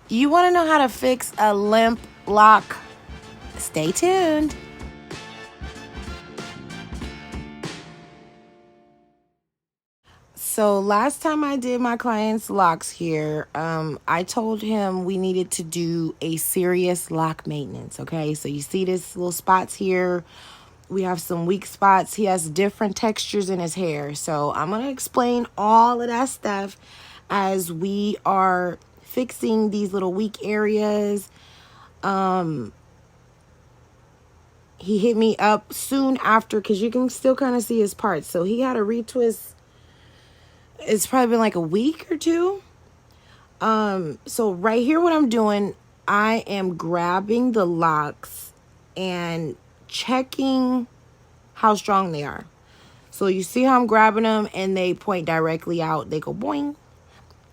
You want to know how to fix a limp lock? Stay tuned. So last time I did my client's locks here, I told him we needed to do a serious lock maintenance. Okay, so you see this little spots here. We have some weak spots. He has different textures in his hair. So I'm going to explain all of that stuff as we are fixing these little weak areas. He hit me up soon after because you can still kind of see his parts. So he had a retwist. It's probably been like a week or two. So right here, what I'm doing, I am grabbing the locks and checking how strong they are. So you see how I'm grabbing them and they point directly out. They go boing.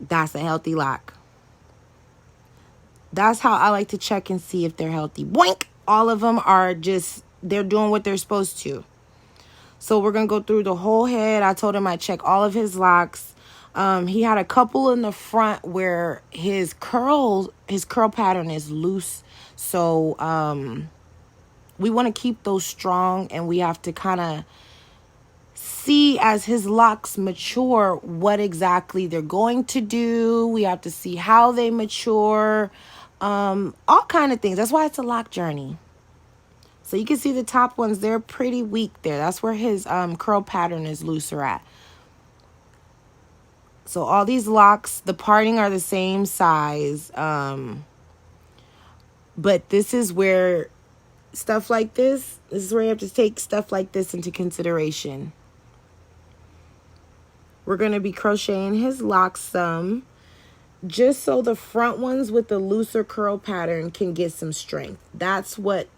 That's a healthy lock. That's how I like to check and see if they're healthy. Boink. All of them are just, they're doing what they're supposed to. So we're going to go through the whole head. I told him I'd check all of his locks. He had a couple in the front where his curl pattern is loose. So we want to keep those strong, and we have to kind of see as his locks mature what exactly they're going to do. We have to see how they mature, all kind of things. That's why it's a lock journey. So you can see the top ones, they're pretty weak there. That's where his curl pattern is looser at. So all these locks, the parting are the same size. But this is where stuff like this is where you have to take stuff like this into consideration. We're going to be crocheting his locks some, just so the front ones with the looser curl pattern can get some strength. That's what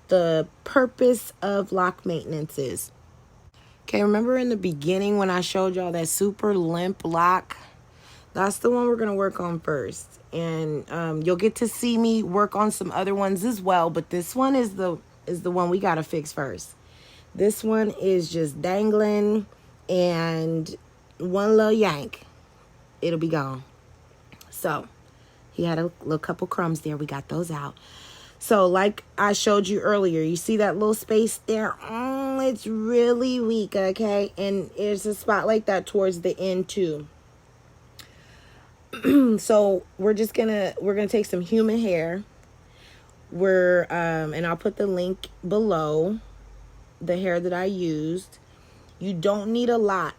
the purpose of lock maintenance is. Okay, remember in the beginning when I showed y'all that super limp lock? That's the one we're going to work on first. And you'll get to see me work on some other ones as well, but this one is the one we got to fix first. This one is just dangling, and one little yank, it'll be gone. So he had a little couple crumbs there. We got those out. So like I showed you earlier, you see that little space there? It's really weak, okay? And there's a spot like that towards the end too. So we're gonna take some human hair. And I'll put the link below, the hair that I used. You don't need a lot,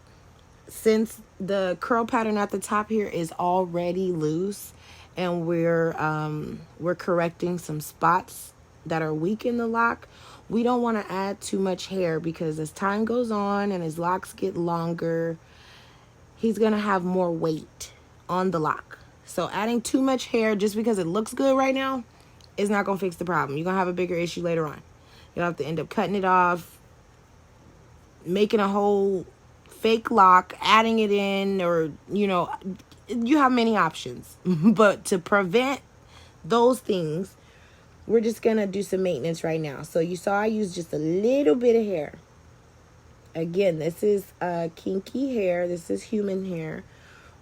since the curl pattern at the top here is already loose, and we're correcting some spots that are weak in the lock. We don't want to add too much hair, because as time goes on and his locks get longer, he's going to have more weight on the lock. So adding too much hair just because it looks good right now is not going to fix the problem. You're going to have a bigger issue later on. You'll have to end up cutting it off, making a whole fake lock, adding it in, or, you have many options. But to prevent those things, we're just going to do some maintenance right now. So you saw I used just a little bit of hair. Again, this is kinky hair. This is human hair.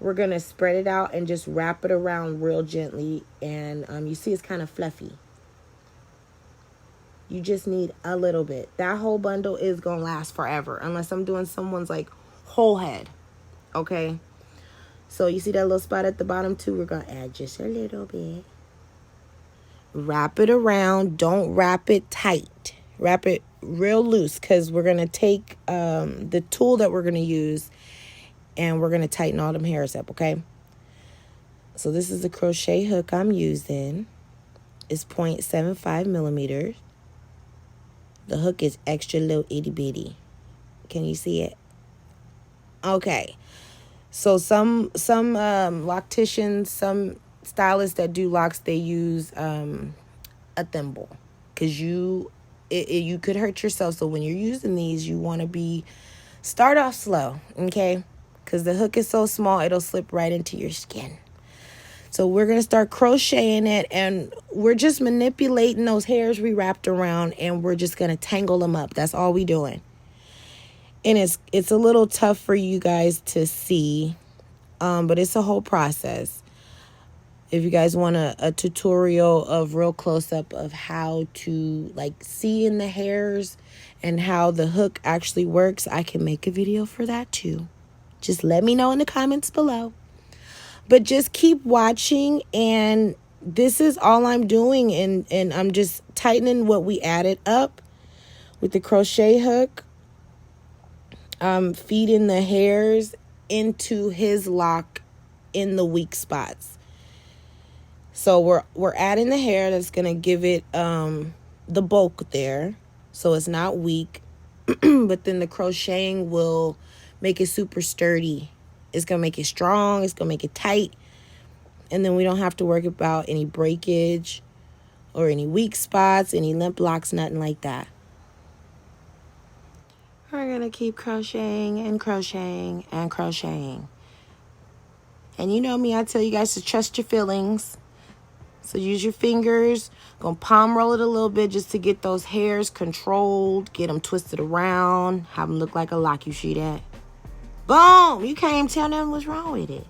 We're going to spread it out and just wrap it around real gently. And you see it's kind of fluffy. You just need a little bit. That whole bundle is going to last forever, unless I'm doing someone's like whole head. Okay? So you see that little spot at the bottom too? We're going to add just a little bit. Wrap it around. Don't wrap it tight. Wrap it real loose, because we're going to take the tool that we're going to use, and we're going to tighten all them hairs up, okay? So this is the crochet hook I'm using. It's 0.75 millimeters. The hook is extra little itty bitty. Can you see it? Okay. So some locticians, some stylists that do locks, they use a thimble, because you could hurt yourself. So when you're using these, you want to start off slow, okay? Because the hook is so small, it'll slip right into your skin. So we're going to start crocheting it, and we're just manipulating those hairs we wrapped around, and we're just going to tangle them up. That's all we're doing. And it's a little tough for you guys to see, but it's a whole process. If you guys want a tutorial of real close up of how to like see in the hairs and how the hook actually works, I can make a video for that too. Just let me know in the comments below. But just keep watching, and this is all I'm doing, and I'm just tightening what we added up with the crochet hook. Feeding the hairs into his lock in the weak spots. So we're adding the hair that's gonna give it the bulk there, so it's not weak. But then the crocheting will make it super sturdy. It's gonna make it strong. It's gonna make it tight, and then we don't have to worry about any breakage or any weak spots, any limp locks, nothing like that. We're gonna keep crocheting and crocheting and crocheting. And you know me, I tell you guys to trust your feelings. So use your fingers. Gonna palm roll it a little bit just to get those hairs controlled. Get them twisted around. Have them look like a lock. You see that? Boom! You can't even tell them what's wrong with it.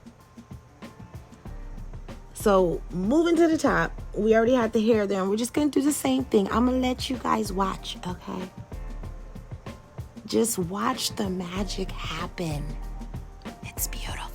So moving to the top. We already had the hair there. And we're just gonna do the same thing. I'm gonna let you guys watch, okay? Just watch the magic happen. It's beautiful.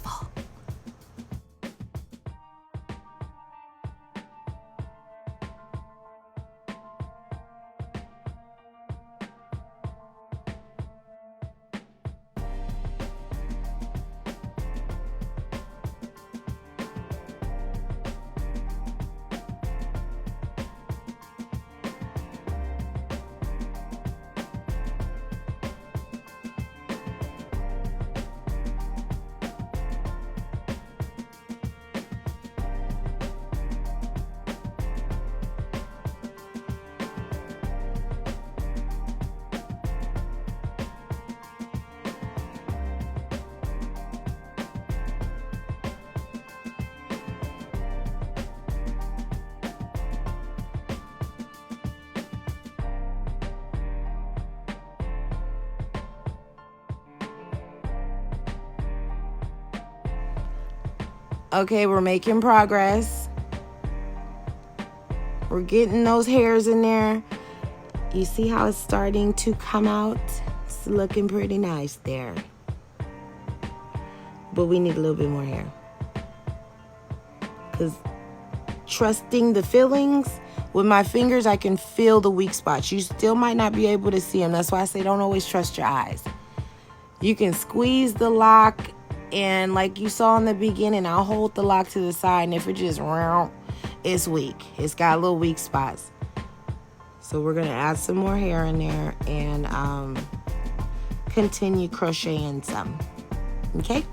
Okay, we're making progress. We're getting those hairs in there. You see how it's starting to come out? It's looking pretty nice there. But we need a little bit more hair. Because trusting the feelings, with my fingers, I can feel the weak spots. You still might not be able to see them. That's why I say don't always trust your eyes. You can squeeze the lock, and like you saw in the beginning, I'll hold the lock to the side, and if it just round, it's weak. It's got little weak spots. So we're gonna add some more hair in there and continue crocheting some. Okay?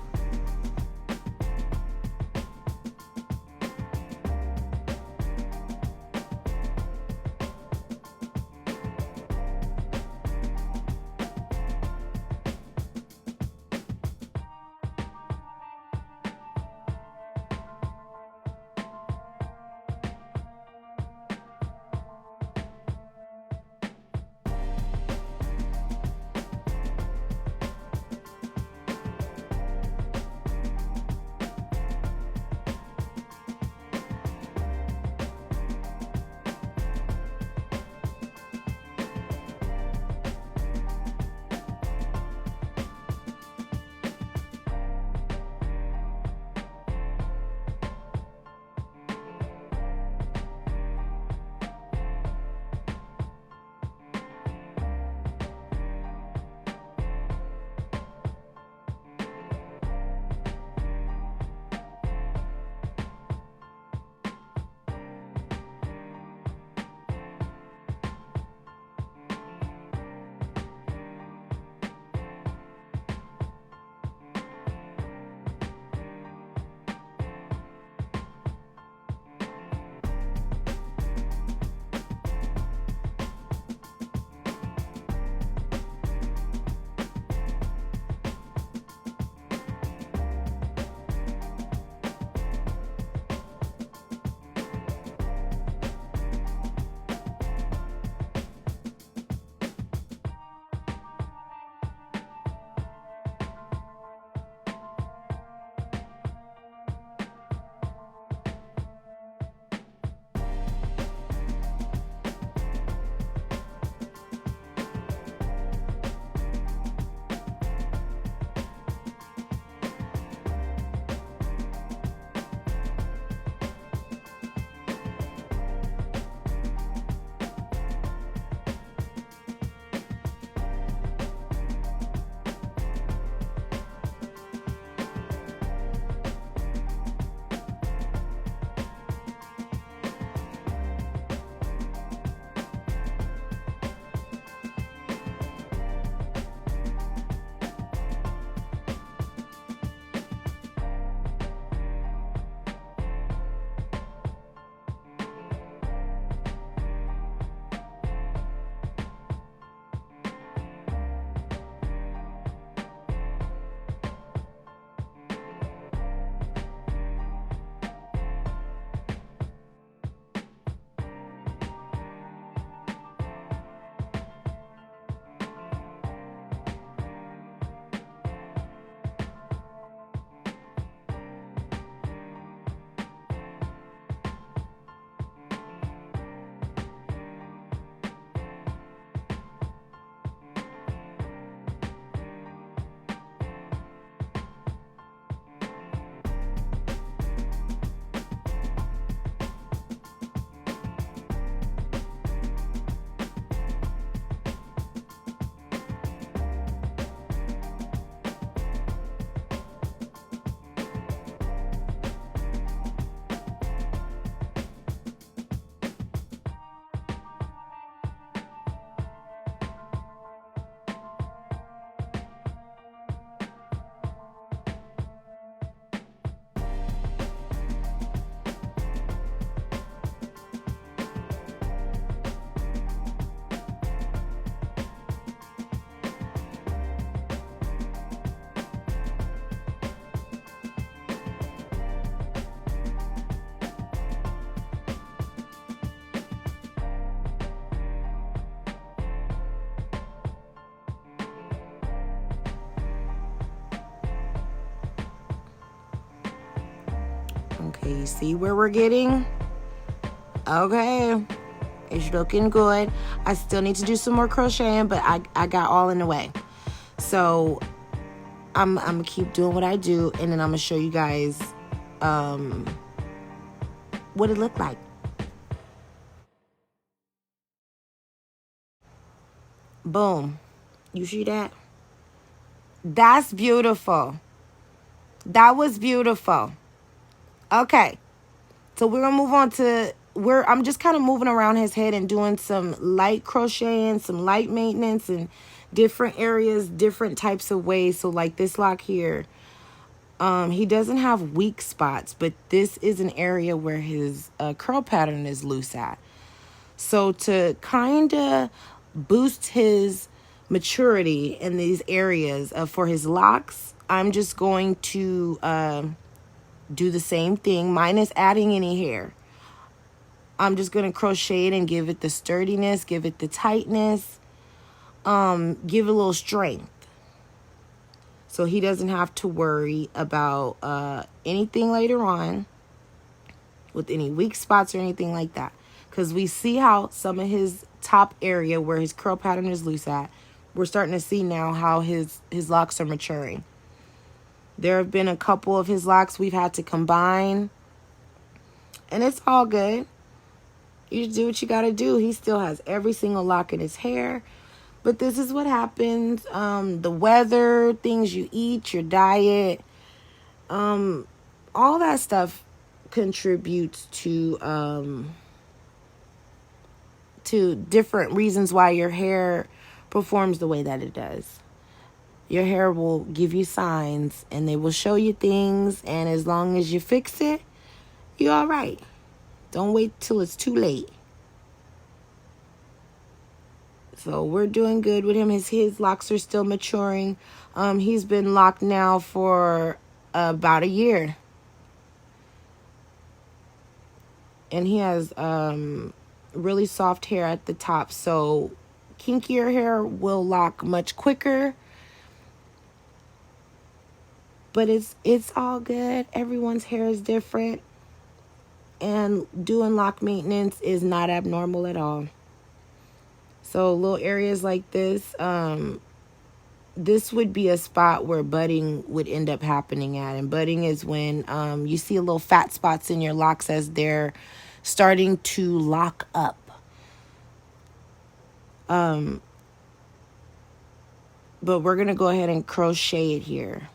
Okay, you see where we're getting? Okay, it's looking good. I still need to do some more crocheting, but I got all in the way. So I'm gonna keep doing what I do, and then I'm gonna show you guys what it looked like. Boom. You see that? That's beautiful. That was beautiful. Okay. So we're going to move on to I'm just kind of moving around his head and doing some light crocheting, some light maintenance in different areas, different types of ways. So like this lock here, he doesn't have weak spots, but this is an area where his curl pattern is loose at. So to kind of boost his maturity in these areas for his locks, I'm just going to do the same thing minus adding any hair. I'm just going to crochet it and give it the sturdiness, give it the tightness, give it a little strength. So he doesn't have to worry about anything later on with any weak spots or anything like that. Because we see how some of his top area where his curl pattern is loose at, we're starting to see now how his locks are maturing. There have been a couple of his locks we've had to combine, and it's all good. You just do what you got to do. He still has every single lock in his hair, but this is what happens. The weather, things you eat, your diet, all that stuff contributes to different reasons why your hair performs the way that it does. Your hair will give you signs, and they will show you things, and as long as you fix it, you're all right. Don't wait till it's too late. So we're doing good with him. His locks are still maturing. He's been locked now for about a year. And he has really soft hair at the top. So kinkier hair will lock much quicker. But it's all good. Everyone's hair is different. And doing lock maintenance is not abnormal at all. So little areas like this, this would be a spot where budding would end up happening at. And budding is when you see a little fat spots in your locks as they're starting to lock up. But we're going to go ahead and crochet it here.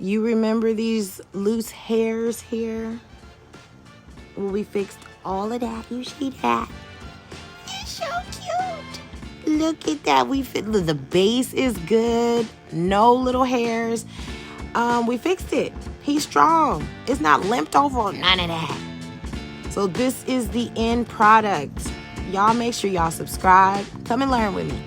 You remember these loose hairs here? Well, we fixed all of that. You see that? It's so cute. Look at that. The base is good. No little hairs. We fixed it. He's strong. It's not limped over. None of that. So this is the end product. Y'all make sure y'all subscribe. Come and learn with me.